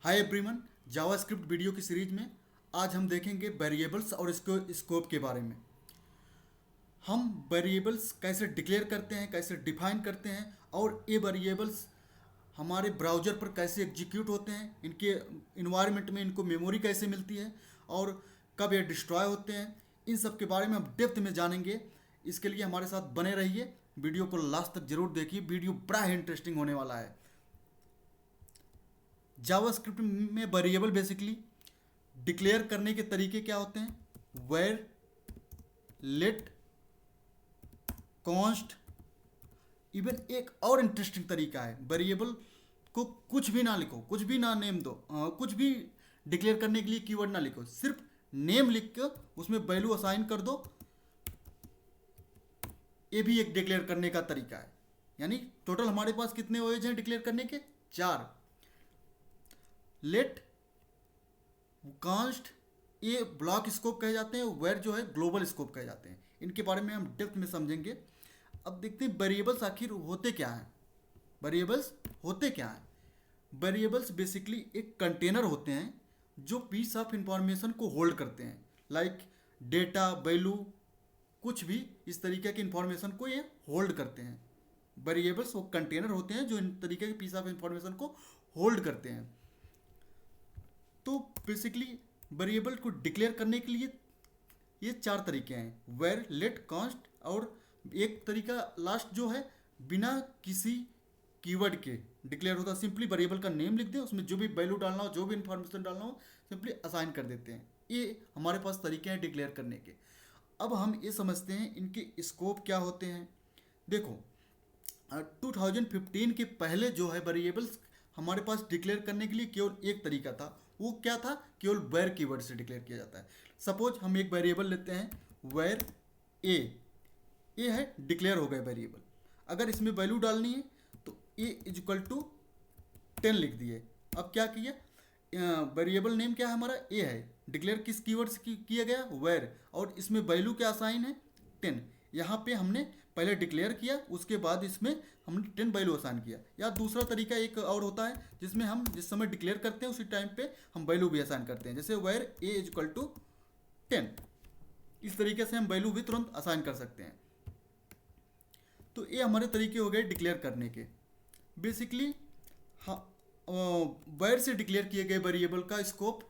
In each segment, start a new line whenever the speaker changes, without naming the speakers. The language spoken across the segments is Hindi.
हाय एवरीवन, जावास्क्रिप्ट वीडियो की सीरीज में आज हम देखेंगे वेरिएबल्स और इसको स्कोप के बारे में। हम वेरिएबल्स कैसे डिक्लेयर करते हैं, कैसे डिफाइन करते हैं और ये वेरिएबल्स हमारे ब्राउज़र पर कैसे एग्जीक्यूट होते हैं, इनके इन्वायरमेंट में इनको मेमोरी कैसे मिलती है और कब ये डिस्ट्रॉय होते हैं, इन सब के बारे में हम डेप्थ में जानेंगे। इसके लिए हमारे साथ बने रहिए, वीडियो को लास्ट तक जरूर देखिए, वीडियो बड़ा ही इंटरेस्टिंग होने वाला है। जावास्क्रिप्ट में वेरिएबल बेसिकली डिक्लेयर करने के तरीके क्या होते हैं? Where, late, const. इवन एक और इंटरेस्टिंग तरीका है, वेरिएबल को कुछ भी ना लिखो, कुछ भी ना नेम दो, कुछ भी डिक्लेयर करने के लिए कीवर्ड ना लिखो, सिर्फ नेम लिख कर उसमें वैल्यू असाइन कर दो। ये भी एक डिक्लेयर करने का तरीका है। यानी टोटल हमारे पास कितने वेज हैं डिक्लेयर करने के? 4। लेट, कांस्ट, ये ब्लॉक स्कोप कहे जाते हैं, वेर जो है ग्लोबल स्कोप कहे जाते हैं। इनके बारे में हम डेप्थ में समझेंगे। अब देखते हैं वेरिएबल्स आखिर होते क्या हैं। वेरिएबल्स होते क्या हैं? वेरिएबल्स बेसिकली एक कंटेनर होते हैं जो पीस ऑफ इंफॉर्मेशन को होल्ड करते हैं, लाइक डेटा, वैल्यू, कुछ भी इस तरीके की इंफॉर्मेशन को ये होल्ड करते हैं। वेरिएबल्स वो कंटेनर होते हैं जो इन तरीके के पीस ऑफ इंफॉर्मेशन को होल्ड करते हैं। तो बेसिकली वेरिएबल को डिक्लेयर करने के लिए ये 4 तरीके हैं, वेर, लेट, कांस्ट, और एक तरीका लास्ट जो है बिना किसी कीवर्ड के डिक्लेयर होता है। सिंपली वेरिएबल का नेम लिख दें, उसमें जो भी वैल्यू डालना हो, जो भी इंफॉर्मेशन डालना हो, सिंपली असाइन कर देते हैं। ये हमारे पास तरीके हैं डिक्लेयर करने के। अब हम ये समझते हैं इनके स्कोप क्या होते हैं। देखो, 2015 के पहले जो है वेरिएबल्स हमारे पास डिक्लेयर करने के लिए केवल एक तरीका था। वो क्या था? केवल वेर कीवर्ड से डिक्लेयर किया जाता है। सपोज हम एक वेरिएबल लेते हैं, वेर ए है, डिक्लेयर हो गया वेरिएबल। अगर इसमें वैल्यू डालनी है तो ए इज इक्वल टू 10 लिख दिए। अब क्या किया? वेरिएबल नेम क्या है हमारा? ए है। डिक्लेयर किस कीवर्ड से किया गया? वेर। और इसमें वैल्यू क्या असाइन है? 10। यहाँ पे हमने पहले डिक्लेयर किया, उसके बाद इसमें हमने 10 वैल्यू असाइन किया। या दूसरा तरीका एक और होता है जिसमें हम जिस समय डिक्लेयर करते हैं उसी टाइम पे हम वैल्यू भी असाइन करते हैं, जैसे where a is equal to 10। इस तरीके से हम वैल्यू भी तुरंत असाइन कर सकते हैं। तो ये हमारे तरीके हो गए डिक्लेयर करने के। बेसिकली हाँ, वेर से डिक्लेयर किए गए वेरिएबल का स्कोप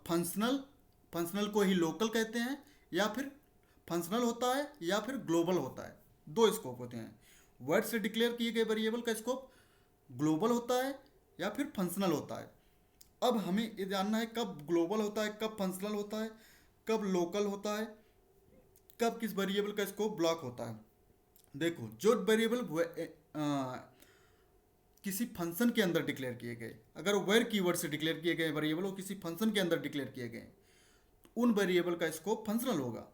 फंक्शनल को ही लोकल कहते हैं, या फिर फंक्शनल होता है या फिर ग्लोबल होता है। 2 स्कोप होते हैं। वर्ड से डिक्लेयर किए गए वेरिएबल का स्कोप ग्लोबल होता है या फिर फंक्शनल होता है। अब हमें ये जानना है कब ग्लोबल होता है, कब फंक्शनल होता है, कब लोकल होता है, कब किस वेरिएबल का स्कोप ब्लॉक होता है। देखो, जो वेरिएबल किसी फंक्शन के अंदर डिक्लेयर किए गए, अगर वेर कीवर्ड से डिक्लेयर किए गए वेरिएबल वो किसी फंक्शन के अंदर डिक्लेयर किए गए, उन वेरिएबल का स्कोप फंक्शनल होगा।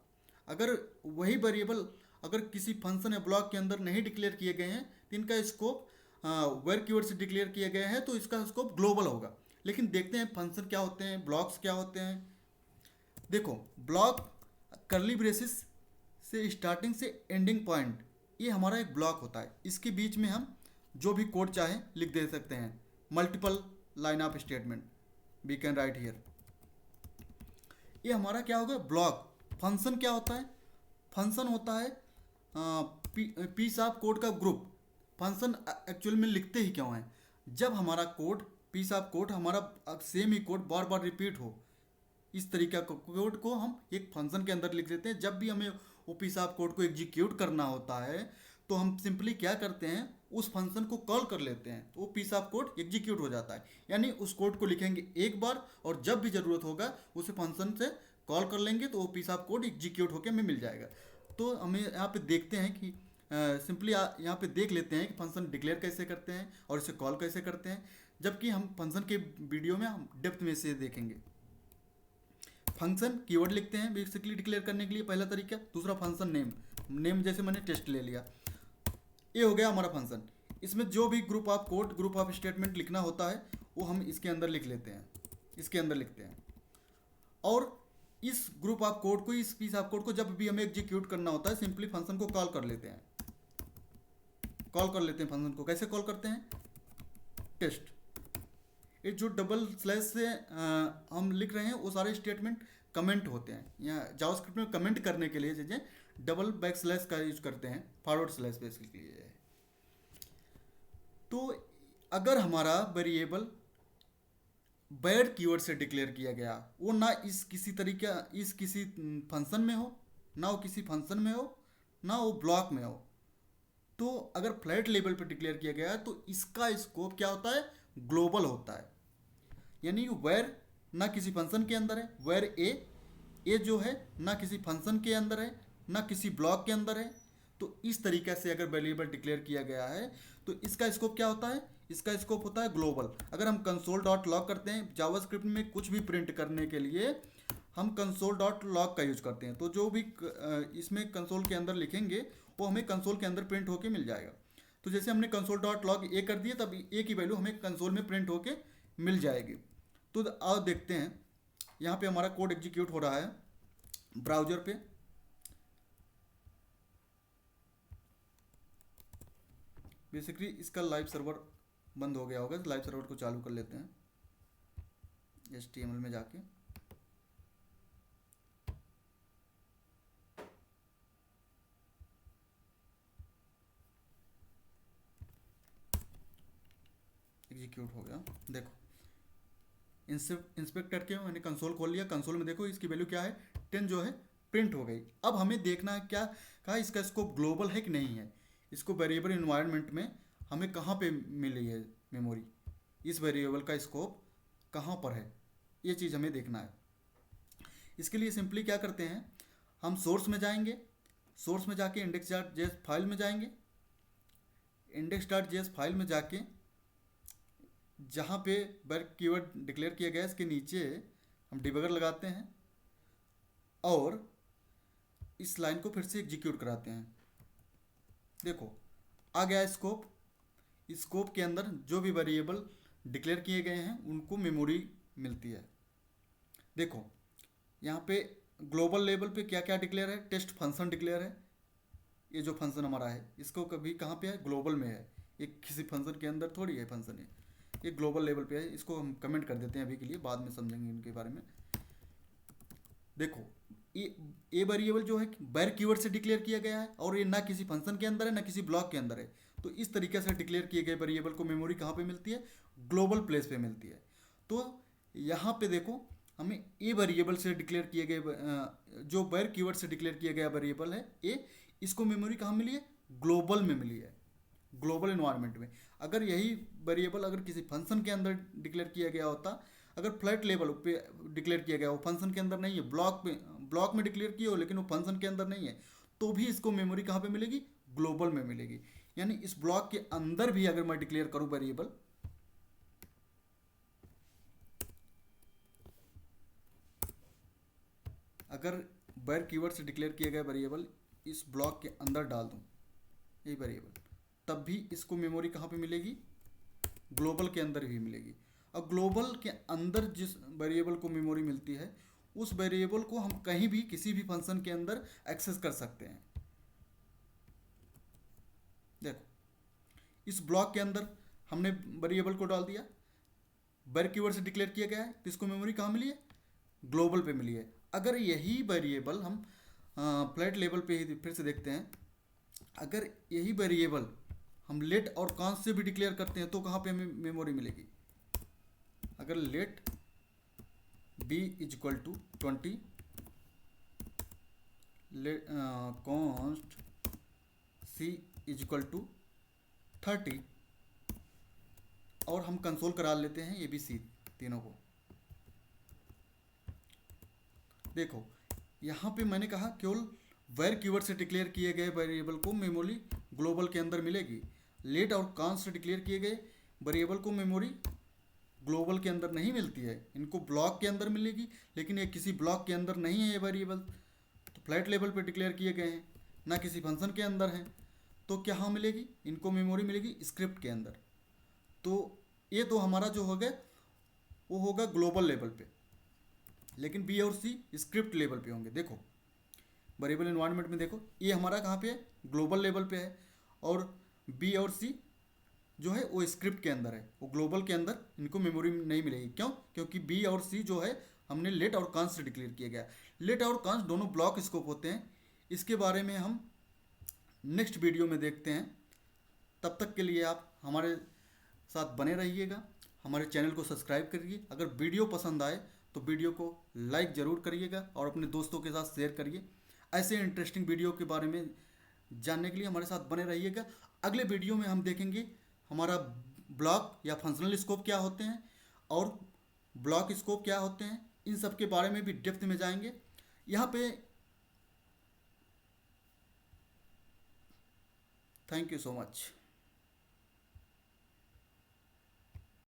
अगर वही वेरिएबल अगर किसी फंक्शन या ब्लॉक के अंदर नहीं डिक्लेयर किए गए हैं तो इनका स्कोप वेर कीवर्ड से डिक्लेयर किए गए हैं तो इसका स्कोप ग्लोबल होगा। लेकिन देखते हैं फंक्शन क्या होते हैं, ब्लॉक्स क्या होते हैं। देखो, ब्लॉक कर्ली ब्रेसिस से स्टार्टिंग से एंडिंग पॉइंट, ये हमारा एक ब्लॉक होता है। इसके बीच में हम जो भी कोड चाहें लिख दे सकते हैं। Multiple line of statement we can write here. ये हमारा क्या होगा? ब्लॉक। फंक्शन क्या होता है? फंक्शन होता है पीस ऑफ कोड का ग्रुप। फंक्शन एक्चुअल में लिखते ही क्यों है? जब हमारा कोड, पीस ऑफ कोड हमारा सेम ही कोड बार बार रिपीट हो, इस तरीके का कोड को हम एक फंक्शन के अंदर लिख देते हैं। जब भी हमें वो पीस ऑफ कोड को एग्जीक्यूट करना होता है तो हम सिंपली क्या करते हैं, उस फंक्शन को कॉल कर लेते हैं, तो वो पीस ऑफ कोड एग्जीक्यूट हो जाता है। यानी उस कोड को लिखेंगे एक बार और जब भी ज़रूरत होगा उसे फंक्शन से कॉल कर लेंगे तो वो पीस ऑफ कोड एग्जीक्यूट होकर हमें मिल जाएगा। तो हमें यहाँ पे देखते हैं कि सिंपली यहाँ पे देख लेते हैं कि फंक्शन डिक्लेयर कैसे करते हैं और इसे कॉल कैसे करते हैं, जबकि हम फंक्शन के वीडियो में हम डेप्थ में से देखेंगे। फंक्शन कीवर्ड लिखते हैं बेसिकली डिक्लेयर करने के लिए, पहला तरीका। दूसरा फंक्शन नेम जैसे मैंने टेस्ट ले लिया, ये हो गया हमारा फंक्शन। इसमें जो भी group of code, group of statement लिखना होता है वो हम इसके अंदर लिख लेते हैं, इसके अंदर लिखते हैं। और इस ग्रुप ऑफ कोड को, इस पीस ऑफ कोड को जब भी हमें एग्जीक्यूट करना होता है सिंपली फंक्शन को कॉल कर लेते हैं। फंक्शन को कैसे कॉल करते हैं? टेस्ट। ये जो डबल स्लैश से हम लिख रहे हैं वो सारे स्टेटमेंट कमेंट होते हैं। यहाँ जावास्क्रिप्ट में कमेंट करने के लिए चीज़ें डबल बैक स्लैश का यूज करते हैं, फॉरवर्ड स्लैश बेसिकली है। तो अगर हमारा वेरिएबल बैड कीवर्ड से डिक्लेयर किया गया, वो ना इस किसी तरीके इस किसी फंक्शन में हो, ना वो किसी फंक्शन में हो, ना वो ब्लॉक में हो, तो अगर फ्लैट लेवल पे डिक्लेयर किया गया है तो इसका स्कोप क्या होता है, ग्लोबल होता है। यानी वेर ना किसी फंक्शन के अंदर है, वेर ए जो है ना किसी फंक्शन के अंदर है, ना किसी ब्लॉक के अंदर है। तो इस तरीके से अगर वेरिएबल डिक्लेयर किया गया है तो इसका स्कोप क्या होता है, इसका स्कोप होता है ग्लोबल। अगर हम कंसोल डॉट लॉग करते हैं जावास्क्रिप्ट में कुछ भी प्रिंट करने के लिए हम कंसोल डॉट लॉग का यूज करते हैं, तो जो भी इसमें कंसोल के अंदर लिखेंगे वो हमें कंसोल के अंदर प्रिंट होके मिल जाएगा। तो जैसे हमने कंसोल डॉट लॉग ए कर दिया, तब ए की वैल्यू हमें कंसोल में प्रिंट होके मिल जाएगी। तो आओ देखते हैं, यहाँ पे हमारा कोड एग्जीक्यूट हो रहा है ब्राउजर पे। बेसिकली इसका लाइव सर्वर बंद हो गया होगा, लाइव सर्वर को चालू कर लेते हैं HTML में जाके। एग्जीक्यूट हो गया, देखो इंस्पेक्ट करके मैंने कंसोल खोल लिया। कंसोल में देखो इसकी वैल्यू क्या है, 10 जो है प्रिंट हो गई। अब हमें देखना है क्या कहा, इसका स्कोप ग्लोबल है कि नहीं है, इसको वेरिएबल इन्वायरमेंट में हमें कहाँ पे मिली है मेमोरी, इस वेरिएबल का स्कोप कहाँ पर है, ये चीज़ हमें देखना है। इसके लिए सिंपली क्या करते हैं, हम सोर्स में जाएंगे, सोर्स में जाके index.js फाइल में जाएंगे, index.js फाइल में जाके जहाँ पे वर्क कीवर्ड डिक्लेयर किया गया इसके नीचे हम डिबगर लगाते हैं और इस लाइन को फिर से एग्जीक्यूट कराते हैं। देखो आ गया स्कोप, स्कोप के अंदर जो भी वेरिएबल डिक्लेयर किए गए हैं उनको मेमोरी मिलती है। देखो यहाँ पे ग्लोबल लेवल पे क्या क्या डिक्लेयर है, टेस्ट फंक्शन डिक्लेयर है। ये जो फंक्शन हमारा है इसको कभी कहाँ पे है, ग्लोबल में है, ये किसी फंक्शन के अंदर थोड़ी है फंक्शन है, ये ग्लोबल लेवल पे है। इसको हम कमेंट कर देते हैं अभी के लिए, बाद में समझेंगे इनके बारे में। देखो ये वेरिएबल जो है बैर कीवर्ड से डिक्लेयर किया गया है और ये ना किसी फंक्शन के अंदर है ना किसी ब्लॉक के अंदर है। तो इस तरीके से डिक्लेयर किए गए वेरिएबल को मेमोरी कहाँ पे मिलती है, ग्लोबल प्लेस पे मिलती है। तो यहाँ पे देखो हमें ए वेरिएबल से डिक्लेयर किए गए जो बैर कीवर्ड से डिक्लेयर किया गया वेरिएबल है ए, इसको मेमोरी कहाँ मिली है, ग्लोबल में मिली है, ग्लोबल इन्वायरमेंट में। अगर यही वेरिएबल अगर किसी फंक्शन के अंदर डिक्लेयर किया गया होता, अगर फ्लैट लेवल पे डिक्लेयर किया गया हो, फंक्शन के अंदर नहीं है, ब्लॉक में डिक्लेयर किया हो लेकिन वो फंक्शन के अंदर नहीं है, तो भी इसको मेमोरी कहाँ पे मिलेगी, ग्लोबल में मिलेगी। यानी इस ब्लॉक के अंदर भी अगर मैं डिक्लेयर करूँ वेरिएबल, अगर बैर कीवर्ड से डिक्लेयर किया गया वेरिएबल इस ब्लॉक के अंदर डाल दूँ ये वेरिएबल, तब भी इसको मेमोरी कहाँ पे मिलेगी, ग्लोबल के अंदर भी मिलेगी। और ग्लोबल के अंदर जिस वेरिएबल को मेमोरी मिलती है उस वेरिएबल को हम कहीं भी किसी भी फंक्शन के अंदर एक्सेस कर सकते हैं। देखो इस ब्लॉक के अंदर हमने वेरिएबल को डाल दिया, बैर कीवर्ड से डिक्लेयर किया गया है, तो इसको मेमोरी कहाँ मिली है, ग्लोबल पे मिली है। अगर यही वेरिएबल हम फ्लैट लेवल पे ही फिर से देखते हैं, अगर यही वेरिएबल हम लेट और कॉन्स से भी डिक्लेयर करते हैं तो कहाँ पे हमें मेमोरी मिलेगी, अगर let b is equal to 20, const c is equal to 30 और हम कंसोल करा लेते हैं ये भी सी तीनों को। देखो यहाँ पे मैंने कहा केवल वेर कीवर्ड से डिक्लेयर किए गए वेरिएबल को मेमोरी ग्लोबल के अंदर मिलेगी, लेट और कॉन्स्ट से डिक्लेयर किए गए वेरिएबल को मेमोरी ग्लोबल के अंदर नहीं मिलती है, इनको ब्लॉक के अंदर मिलेगी, लेकिन ये किसी ब्लॉक के अंदर नहीं है ये वेरिएबल, तो फ्लैट लेवल पे डिक्लेयर किए गए हैं, ना किसी फंक्शन के अंदर हैं, तो क्या मिलेगी, इनको मेमोरी मिलेगी स्क्रिप्ट के अंदर। तो ये तो हमारा जो हो गया वो होगा ग्लोबल लेवल पे, लेकिन बी और सी स्क्रिप्ट लेवल पे होंगे। देखो वेरिएबल एनवायरनमेंट में देखो ये हमारा कहाँ पे है, ग्लोबल लेवल पे है, और बी और सी जो है वो स्क्रिप्ट के अंदर है, वो ग्लोबल के अंदर इनको मेमोरी नहीं मिलेगी। क्यों? क्योंकि बी और सी जो है हमने लेट और कांस से डिक्लेयर किया गया। लेट और कांस दोनों ब्लॉक स्कोप होते हैं। इसके बारे में हम नेक्स्ट वीडियो में देखते हैं। तब तक के लिए आप हमारे साथ बने रहिएगा, हमारे चैनल को सब्सक्राइब करिए। अगर वीडियो पसंद आए तो वीडियो को लाइक ज़रूर करिएगा और अपने दोस्तों के साथ शेयर करिए। ऐसे इंटरेस्टिंग वीडियो के बारे में जानने के लिए हमारे साथ बने रहिएगा। अगले वीडियो में हम देखेंगे हमारा ब्लॉक या फंक्शनल स्कोप क्या होते हैं और ब्लॉक स्कोप क्या होते हैं, इन सब के बारे में भी डेप्थ में जाएंगे। यहाँ पे थैंक यू सो मच।